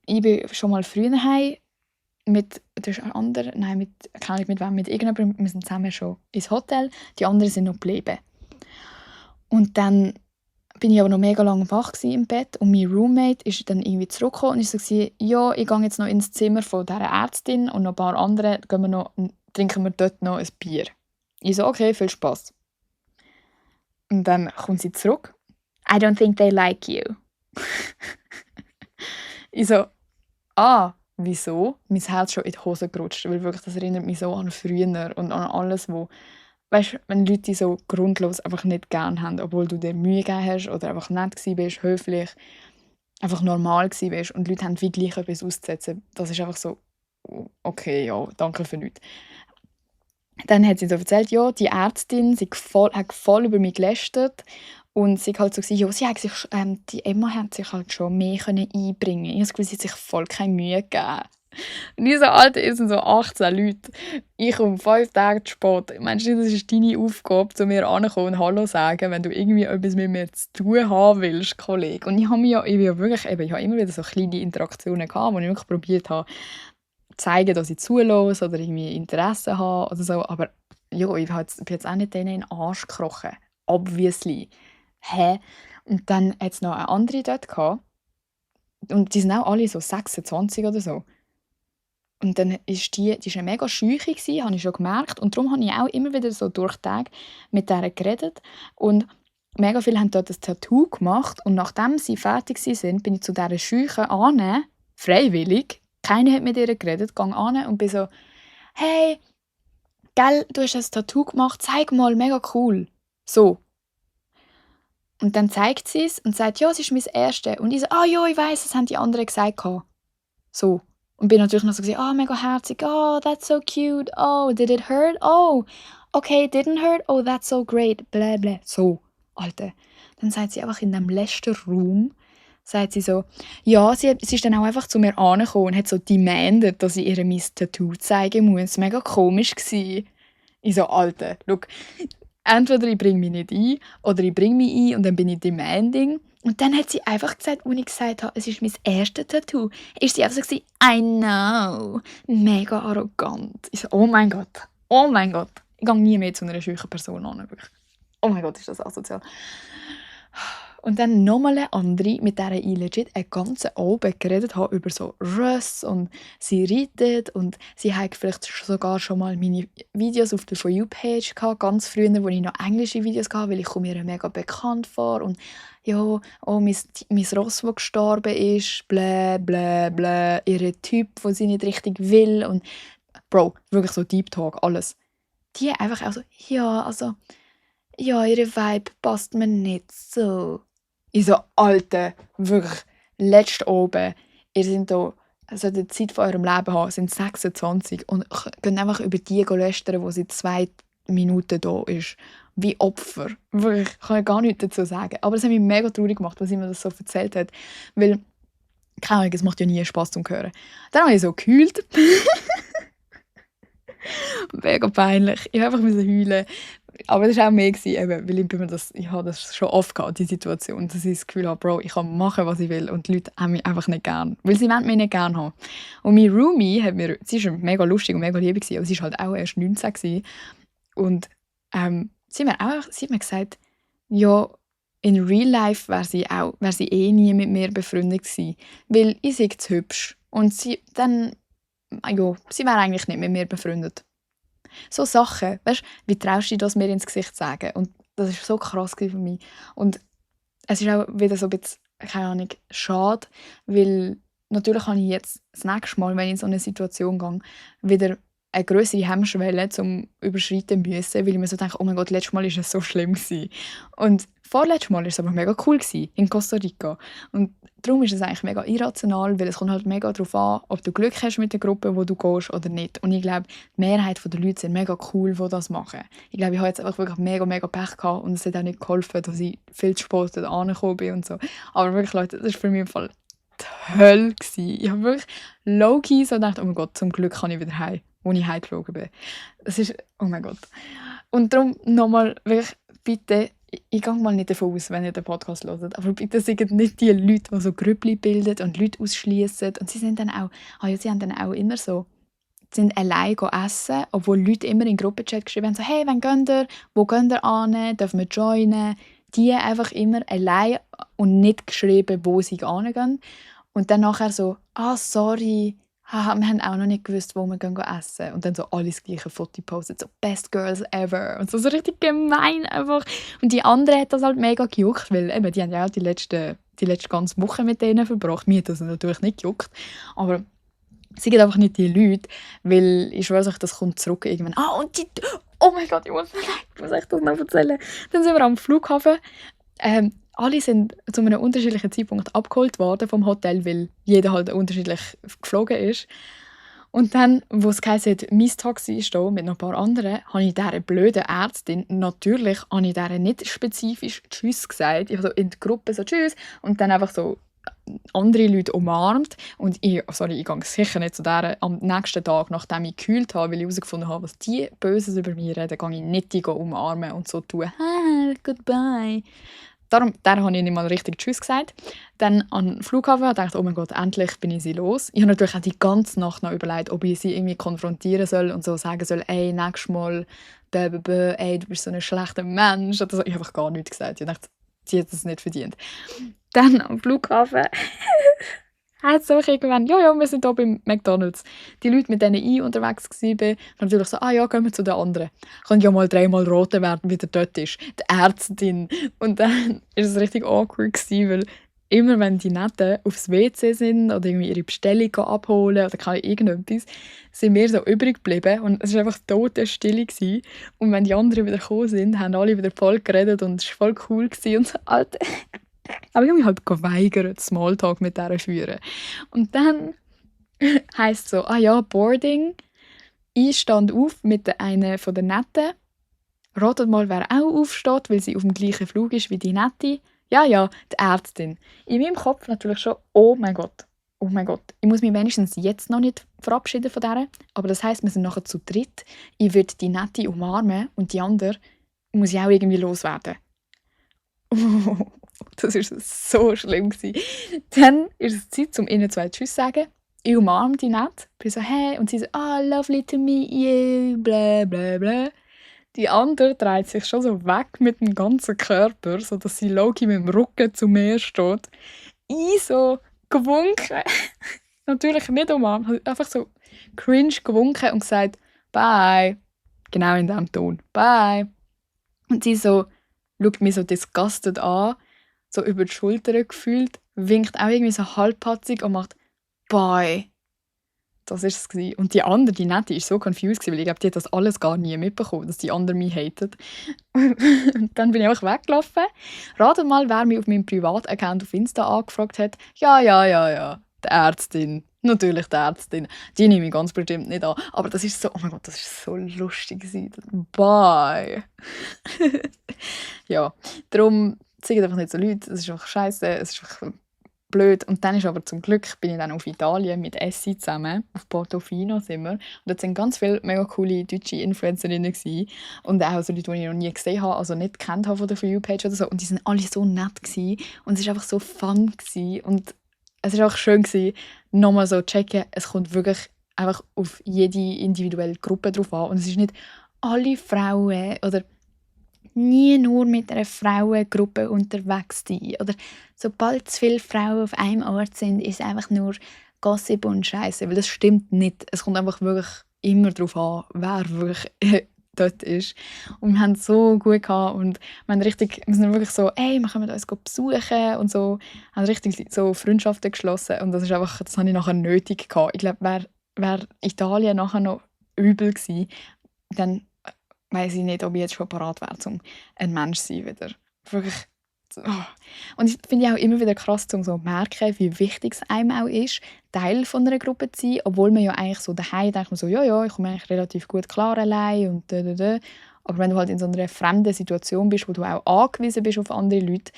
Speaker 1: ich bin schon mal früher heim mit der anderen, nein, keine Ahnung mit wem, mit irgendjemandem, wir sind zusammen schon ins Hotel, die anderen sind noch geblieben. Und dann bin ich aber noch mega lange wach im Bett und mein Roommate ist dann irgendwie zurückgekommen und ich so, ja, ich gehe jetzt noch ins Zimmer von dieser Ärztin und noch ein paar andere, trinken wir dort noch ein Bier. Ich so, okay, viel Spaß. Und dann kommt sie zurück. I don't think they like you. Ich so, wieso? Mein Herz schon in die Hose gerutscht, weil wirklich, das erinnert mich so an früher und an alles, wo, weißt, wenn Leute dich so grundlos einfach nicht gerne haben, obwohl du dir Mühe gegeben hast oder einfach nett gewesen bist, höflich, einfach normal gewesen bist und Leute haben wie gleich etwas auszusetzen. Das ist einfach so, okay, ja, danke für nichts. Dann hat sie so erzählt, ja, die Ärztin hat voll über mich gelästert und sie halt so gesagt, ja, die Emma hat sich halt schon mehr einbringen können. Ich habe das Gefühl, sie hat sich voll keine Mühe gegeben. Und ich so, Alter, ihr sind so 18 Leute. Ich komme 5 Tage zu spät. Meinst du, das ist deine Aufgabe, zu mir anzukommen und Hallo sagen, wenn du irgendwie etwas mit mir zu tun haben willst, Kollege? Und ich habe immer wieder so kleine Interaktionen gehabt, wo ich wirklich probiert habe, zeigen, dass ich zuhöre oder irgendwie Interesse habe oder so. Aber ja, ich bin jetzt auch nicht denen in den Arsch gekrochen. Obviously. Hä? Und dann hat es noch eine andere dort gehabt. Und die sind auch alle so 26 oder so. Und dann ist die war mega schüchig, habe ich schon gemerkt. Und darum habe ich auch immer wieder so durch die Tage mit der geredet. Und mega viele haben dort ein Tattoo gemacht. Und nachdem sie fertig waren, bin ich zu dieser Schüche an, freiwillig. Keiner hat mit ihr geredet. Gehe an und bin so, hey, gell, du hast ein Tattoo gemacht, zeig mal, mega cool. So. Und dann zeigt sie es und sagt, ja, es ist mein erstes. Und ich so, ja, ich weiss, das haben die anderen gesagt. So. Und bin natürlich noch so, mega herzig, that's so cute, did it hurt? Oh, okay, didn't hurt, that's so great, blah, blah. So, Alter. Dann sagt sie einfach in dem letzten Raum, sagt sie so, ja, sie ist dann auch einfach zu mir angekommen und hat so demanded, dass ich ihr mein Tattoo zeigen muss. Mega komisch gsi. Ich so, Alter, schau, entweder ich bringe mich nicht ein oder ich bringe mich ein und dann bin ich demanding. Und dann hat sie einfach gesagt, als ich gesagt habe, es ist mein erstes Tattoo, ist sie einfach so gesagt, I know. Mega arrogant. Ich so, oh mein Gott. Ich gehe nie mehr zu einer scheuchen Person an. Wirklich. Oh mein Gott, ist das asozial. Und dann nochmal eine andere, mit der ich legit einen ganzen Abend geredet habe über so Russ und sie reitet und sie hat vielleicht sogar schon mal meine Videos auf der For You-Page gehabt, ganz früher, wo ich noch englische Videos hatte, weil ich komme mir mega bekannt vor und ja, mein Ross, das gestorben ist, blä, blä, blä, ihr Typ, den sie nicht richtig will und Bro, wirklich so Deep Talk, alles. Die einfach auch so, ihre Vibe passt mir nicht so. Ich so, Alter, wirklich, letzt oben, ihr seid hier, also die Zeit von eurem Leben haben, sind 26 und könnt einfach über die lästern, die seit 2 Minuten da ist. Wie Opfer. Wirklich, ich kann gar nichts dazu sagen. Aber es hat mich mega traurig gemacht, was sie mir das so erzählt hat. Weil, keine Ahnung, es macht ja nie Spass zum Hören. Dann habe ich so gekühlt. Mega peinlich. Ich musste einfach heulen. Aber das war auch mehr, gewesen, eben, weil ich habe das schon oft gehabt, die Situation, dass ich das Gefühl habe, Bro, ich kann machen, was ich will und die Leute haben mich einfach nicht gern, weil sie wollen mich nicht gern haben. Und meine Roomie sie war mega lustig und mega lieb, gewesen, aber sie war halt auch erst 19 gewesen. Und sie hat mir gesagt, ja, in real life wäre sie eh nie mit mir befreundet gewesen, weil ich sei zu hübsch. Und sie wäre eigentlich nicht mit mir befreundet. So Sachen, weißt du, wie traust du dich das mir ins Gesicht zu sagen? Und das war so krass für mich. Und es ist auch wieder so ein bisschen, keine Ahnung, schade, weil natürlich habe ich jetzt das nächste Mal, wenn ich in so eine Situation gehe, wieder eine grössere Hemmschwelle zum Überschreiten müssen, weil ich mir so denke, oh mein Gott, letztes Mal war es so schlimm gewesen. Und vorletztes Mal war es aber mega cool gewesen, in Costa Rica. Und darum ist es eigentlich mega irrational, weil es kommt halt mega darauf an, ob du Glück hast mit der Gruppe, wo du gehst oder nicht. Und ich glaube, die Mehrheit der Leute sind mega cool, die das machen. Ich glaube, ich habe jetzt einfach wirklich mega, mega Pech gehabt und es hat auch nicht geholfen, dass ich viel zu spät angekommen bin und so. Aber wirklich, Leute, das war für mich im Fall die Hölle gewesen. Ich habe wirklich low-key so gedacht, oh mein Gott, zum Glück kann ich wieder heim, als ich heimgeflogen bin. Es ist, oh mein Gott. Und darum nochmal, wirklich, bitte, ich gehe mal nicht davon aus, wenn ihr den Podcast hört, aber bitte seid nicht die Leute, die so Grüppli bilden und Leute ausschließen. Und sie haben dann auch immer so, sind allein essen, obwohl Leute immer in den Gruppenchat geschrieben haben, so, hey, wann geht ihr? Wo geht ihr hin? Dürfen wir joinen? Die einfach immer allein und nicht geschrieben, wo sie hingehen. Und dann nachher so, sorry, haha, wir haben auch noch nicht gewusst, wo wir gehen essen. Und dann so alle das gleiche Foto postet, so «Best Girls ever». Und so richtig gemein einfach. Und die andere hat das halt mega gejuckt, weil eben, die haben ja auch die letzte ganze Woche mit denen verbracht. Mir hat das natürlich nicht gejuckt. Aber sie sind einfach nicht die Leute, weil ich schwöre euch, das kommt zurück irgendwann. Oh mein Gott, ich muss euch das noch erzählen. Dann sind wir am Flughafen. Alle sind zu einem unterschiedlichen Zeitpunkt abgeholt worden vom Hotel, weil jeder halt unterschiedlich geflogen ist. Und dann, wo es geheißen hat, mein Taxi ist da mit noch ein paar anderen, habe ich dieser blöden Ärztin, natürlich habe ich dieser nicht spezifisch «Tschüss» gesagt. Ich habe so in der Gruppe so «Tschüss» und dann einfach so andere Leute umarmt. Und ich gehe sicher nicht zu der am nächsten Tag, nachdem ich gekühlt habe, weil ich herausgefunden habe, was die Böses über mich reden, gehe ich nicht die umarmen und so tun «Goodbye». Der habe ich nicht mal richtig «Tschüss» gesagt. Dann am Flughafen habe ich gedacht, oh mein Gott, endlich bin ich sie los. Ich habe natürlich auch die ganze Nacht noch überlegt, ob ich sie irgendwie konfrontieren soll und so sagen soll, ey, nächstes Mal, ey, du bist so ein schlechter Mensch. Oder so. Ich habe einfach gar nichts gesagt. Ich dachte, sie hat es nicht verdient. Dann am Flughafen heißt es auch irgendwann, ja, wir sind hier beim McDonald's. Die Leute, mit denen ich unterwegs war, natürlich so, ja, gehen wir zu den anderen. Kann ja mal 3-mal roten werden, wie der dort ist. Die Ärztin. Und dann war es richtig awkward gewesen, weil immer wenn die Netten aufs WC sind oder irgendwie ihre Bestellung abholen oder keine irgendetwas, sind wir so übrig geblieben und es war einfach totenstille gewesen. Und wenn die anderen wieder gekommen sind, haben alle wieder voll geredet und es war voll cool gewesen und so, Alter. Aber ich habe mich halt geweigert, Smalltalk mit dieser zu führen. Und dann heisst es so, Boarding. Ich stand auf mit einer von den Netten. Ratet mal, wer auch aufsteht, weil sie auf dem gleichen Flug ist wie die Nette. Ja, die Ärztin. In meinem Kopf natürlich schon, oh mein Gott. Ich muss mich wenigstens jetzt noch nicht verabschieden von der. Aber das heisst, wir sind nachher zu dritt. Ich würde die Nette umarmen und die andere muss ich auch irgendwie loswerden. Das war so schlimm. Dann ist es Zeit, um ihnen 2 Tschüss zu sagen. Ich umarme die nicht. Ich bin so, hey. Und sie so, lovely to meet you, bla bla bla. Die andere dreht sich schon so weg mit dem ganzen Körper, sodass sie low-key mit dem Rücken zu mir steht. Ich so gewunken. Natürlich nicht umarmt, einfach so cringe gewunken und gesagt, bye. Genau in diesem Ton. Bye. Und sie so schaut mich so disgusted an, so über die Schulter gefühlt, winkt auch irgendwie so halbpatzig und macht «Bye». Das war es. Und die andere, die Nette, war so confused, weil ich glaube, die hat das alles gar nie mitbekommen, dass die andere mich hatet. Und dann bin ich einfach weggelaufen. Ratet mal, wer mich auf meinem Privataccount auf Insta angefragt hat. Ja, die Ärztin. Natürlich die Ärztin. Die nehme ich ganz bestimmt nicht an. Aber das ist so, oh mein Gott, das ist so lustig. Bye. Ja, darum seid einfach nicht so Leute. Es ist einfach scheiße. Es ist einfach blöd. Und dann ist aber zum Glück bin ich dann auf Italien mit Essi zusammen. Auf Portofino sind wir. Und dort sind ganz viele mega coole deutsche Influencerinnen gewesen. Und auch so Leute, die ich noch nie gesehen habe, also nicht gekannt habe von der For You-Page oder so. Und die sind alle so nett gewesen. Und es war einfach so fun gewesen. Und es war auch schön gewesen, nochmal so zu checken, es kommt wirklich einfach auf jede individuelle Gruppe drauf an. Und es ist nicht alle Frauen oder nie nur mit einer Frauengruppe unterwegs sein. Oder sobald zu viele Frauen auf einem Ort sind, ist es einfach nur Gossip und Scheiße. Weil das stimmt nicht. Es kommt einfach wirklich immer darauf an, wer wirklich dort ist. Und wir haben es so gut gehabt und wir sind wirklich so, ey, wir können uns besuchen und so. Wir haben richtig so Freundschaften geschlossen und das habe ich nachher nötig gehabt. Ich glaube, wäre Italien nachher noch übel gewesen, dann weiss ich nicht, ob ich jetzt schon parat wäre, um ein Mensch zu sein wieder. Wirklich. Oh. Und ich finde auch immer wieder krass, um so zu merken, wie wichtig es einem auch ist, Teil von einer Gruppe zu sein, obwohl man ja eigentlich so daheim denkt, man so, ja, ich komme eigentlich relativ gut klar allein und da. Aber wenn du halt in so einer fremden Situation bist, wo du auch angewiesen bist auf andere Leute,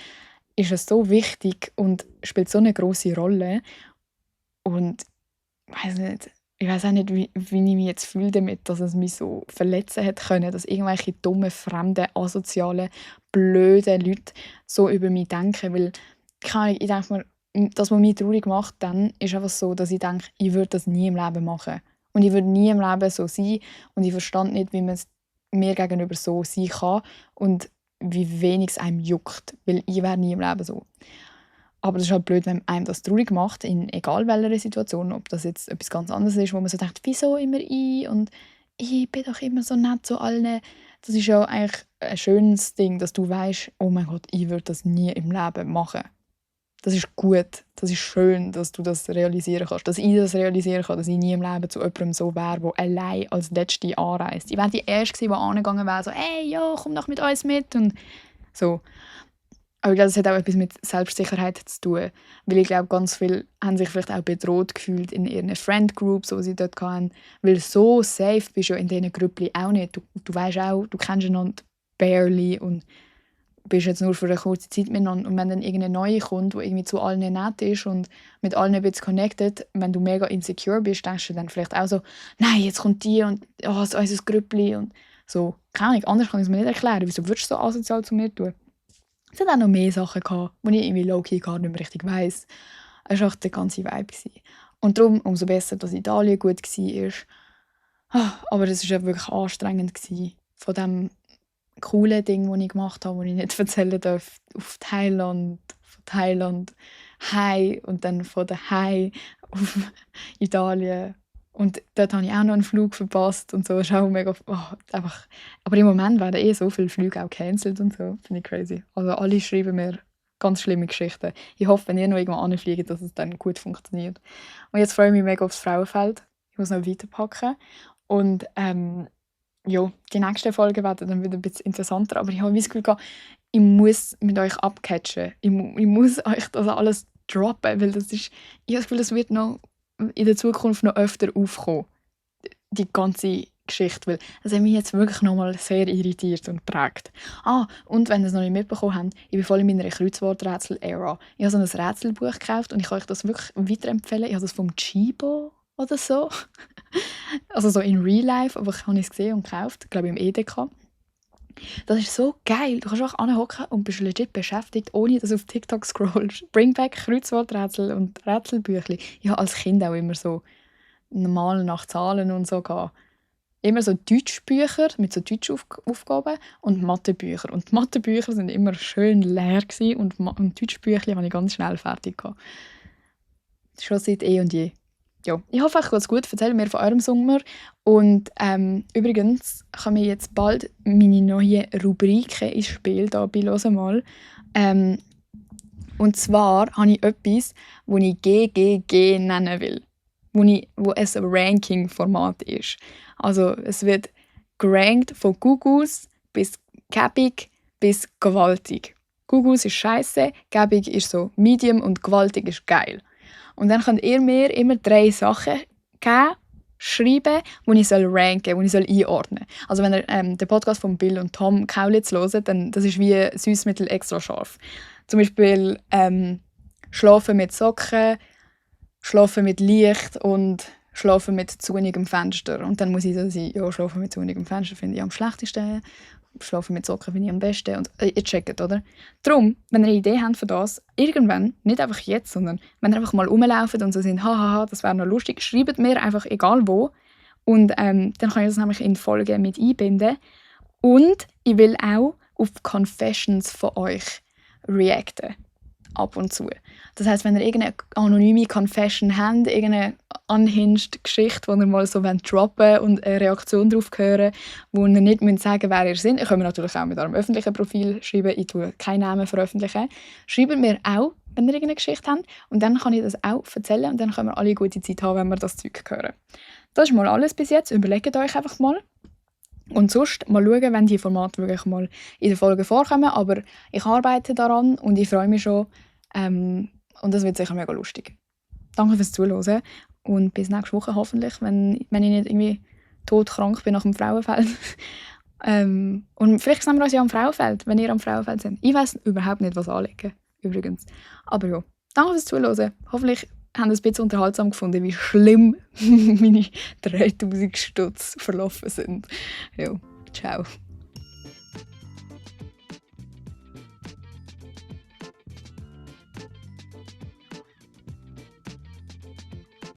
Speaker 1: ist es so wichtig und spielt so eine grosse Rolle. Und ich weiß auch nicht, wie ich mich jetzt fühle damit, dass es mich so verletzen hat können, dass irgendwelche dummen, fremden, asozialen, blöden Leute so über mich denken. Weil ich denke mir, das, was mich traurig macht, dann ist einfach so, dass ich denke, ich würde das nie im Leben machen. Und ich würde nie im Leben so sein. Und ich verstand nicht, wie man es mir gegenüber so sein kann und wie wenig es einem juckt. Weil ich wäre nie im Leben so. Aber das ist halt blöd, wenn einem das traurig macht, in egal welcher Situation, ob das jetzt etwas ganz anderes ist, wo man so denkt, wieso immer ich und ich bin doch immer so nett zu allen. Das ist ja eigentlich ein schönes Ding, dass du weißt, oh mein Gott, ich würde das nie im Leben machen. Das ist gut, das ist schön, dass du das realisieren kannst, dass ich das realisieren kann, dass ich nie im Leben zu jemandem so wäre, der allein als Letzte anreist. Ich wäre die Erste, die angegangen wäre, so, hey, ja, komm doch mit uns mit und so. Aber ich glaube, das hat auch etwas mit Selbstsicherheit zu tun. Weil ich glaube, ganz viele haben sich vielleicht auch bedroht gefühlt in ihren Friend-Groups, die sie dort hatten. Weil so safe bist du ja in diesen Gruppen auch nicht. Du weißt auch, du kennst einander barely und bist jetzt nur für eine kurze Zeit miteinander. Und wenn dann irgendeine neue kommt, die irgendwie zu allen nett ist und mit allen ein bisschen connected, wenn du mega insecure bist, denkst du dann vielleicht auch so, nein, jetzt kommt die und oh, so unser Grüppli und so. Keine Ahnung, anders kann ich es mir nicht erklären. Wieso würdest du so asozial zu mir tun? Es hat auch noch mehr Sachen gehabt, die ich irgendwie low-key gar nicht mehr richtig weiss. Es war echt der ganze Vibe. Und darum umso besser, dass Italien gut war. Aber es war wirklich anstrengend. Von dem coolen Ding, das ich gemacht habe, das ich nicht erzählen darf, auf Thailand, von Thailand heim und dann von daheim auf Italien. Und dort habe ich auch noch einen Flug verpasst und so. Das ist auch mega, einfach. Aber im Moment werden so viele Flüge auch gecancelt und so. Finde ich crazy. Also alle schreiben mir ganz schlimme Geschichten. Ich hoffe, wenn ihr noch irgendwo anfliegt, dass es dann gut funktioniert. Und jetzt freue ich mich mega aufs Frauenfeld. Ich muss noch weiterpacken. Und die nächsten Folgen werden dann wieder ein bisschen interessanter. Aber ich habe das Gefühl, ich muss mit euch abcatchen. Ich muss euch das alles droppen, weil ich habe das Gefühl, das wird noch in der Zukunft noch öfter aufkommen. Die ganze Geschichte, weil das hat mich jetzt wirklich nochmal sehr irritiert und geprägt. Und wenn ihr es noch nicht mitbekommen habt, ich bin voll in meiner Kreuzworträtsel-Ära. Ich habe so ein Rätselbuch gekauft und ich kann euch das wirklich weiterempfehlen. Ich habe das vom Chibo oder so. Also so in Real Life, aber ich habe es gesehen und gekauft, glaube ich im EDK. Das ist so geil. Du kannst auch anhocken und bist legit beschäftigt, ohne dass du auf TikTok scrollst. Bring back Kreuzworträtsel und Rätselbüchli. Ich habe als Kind auch immer so normal nach Zahlen und so gehabt. Immer so Deutschbücher mit so Deutschaufgaben und Mathebücher. Und die Mathebücher waren immer schön leer gewesen und Deutschbüchli habe ich ganz schnell fertig gehabt. Schon seit eh und je. Ja, ich hoffe, euch geht's gut. Erzählt mir von eurem Sommer. Und übrigens kommen jetzt bald meine neuen Rubriken ins Spiel hier bei «Hör mal». Und zwar habe ich etwas, das ich GGG nennen will. Wo ein Ranking-Format ist. Also es wird gerankt von Gugus bis Gäbig bis gewaltig. Gugus ist scheiße, Gäbig ist so medium und gewaltig ist geil. Und dann könnt ihr mir immer 3 Sachen schreiben, die ich ranken soll, die ich einordnen soll. Also wenn ihr den Podcast von Bill und Tom Kaulitz hört, dann das ist wie Süßmittel extra scharf. Zum Beispiel schlafen mit Socken, schlafen mit Licht und schlafen mit zunigem Fenster. Und dann muss ich so sein, ja, schlafen mit zunigem Fenster finde ich am schlechtesten, schlafen mit Socken finde ich am besten. Und ihr checkt, oder? Darum, wenn ihr eine Idee habt für das, irgendwann, nicht einfach jetzt, sondern wenn ihr einfach mal rumlauft und so sind, hahaha, das wäre noch lustig, schreibt mir einfach egal wo. Und dann kann ich das nämlich in die Folge mit einbinden. Und ich will auch auf Confessions von euch reacten. Ab und zu. Das heisst, wenn ihr irgendeine anonyme Confession habt, irgendeine unhinged Geschichte, die ihr mal so droppen wollt und eine Reaktion darauf hören, wo ihr nicht sagen müsst, wer ihr seid. Ihr könnt mir natürlich auch mit eurem öffentlichen Profil schreiben. Ich tue keinen Namen veröffentlichen. Schreibt mir auch, wenn ihr irgendeine Geschichte habt. Und dann kann ich das auch erzählen und dann können wir alle gute Zeit haben, wenn wir das Zeug hören. Das ist mal alles bis jetzt. Überlegt euch einfach mal. Und sonst mal schauen, wenn die Formate wirklich mal in der Folge vorkommen. Aber ich arbeite daran und ich freue mich schon. Und das wird sicher mega lustig. Danke fürs Zuhören und bis nächste Woche hoffentlich, wenn ich nicht irgendwie todkrank bin nach dem Frauenfeld. Und vielleicht sehen wir uns ja am Frauenfeld, wenn ihr am Frauenfeld seid. Ich weiss überhaupt nicht, was anlegen, übrigens. Aber ja, danke fürs Zuhören. Hoffentlich haben ihr es ein bisschen unterhaltsam gefunden, wie schlimm meine 3000 Stutz verlaufen sind. Ja, ciao.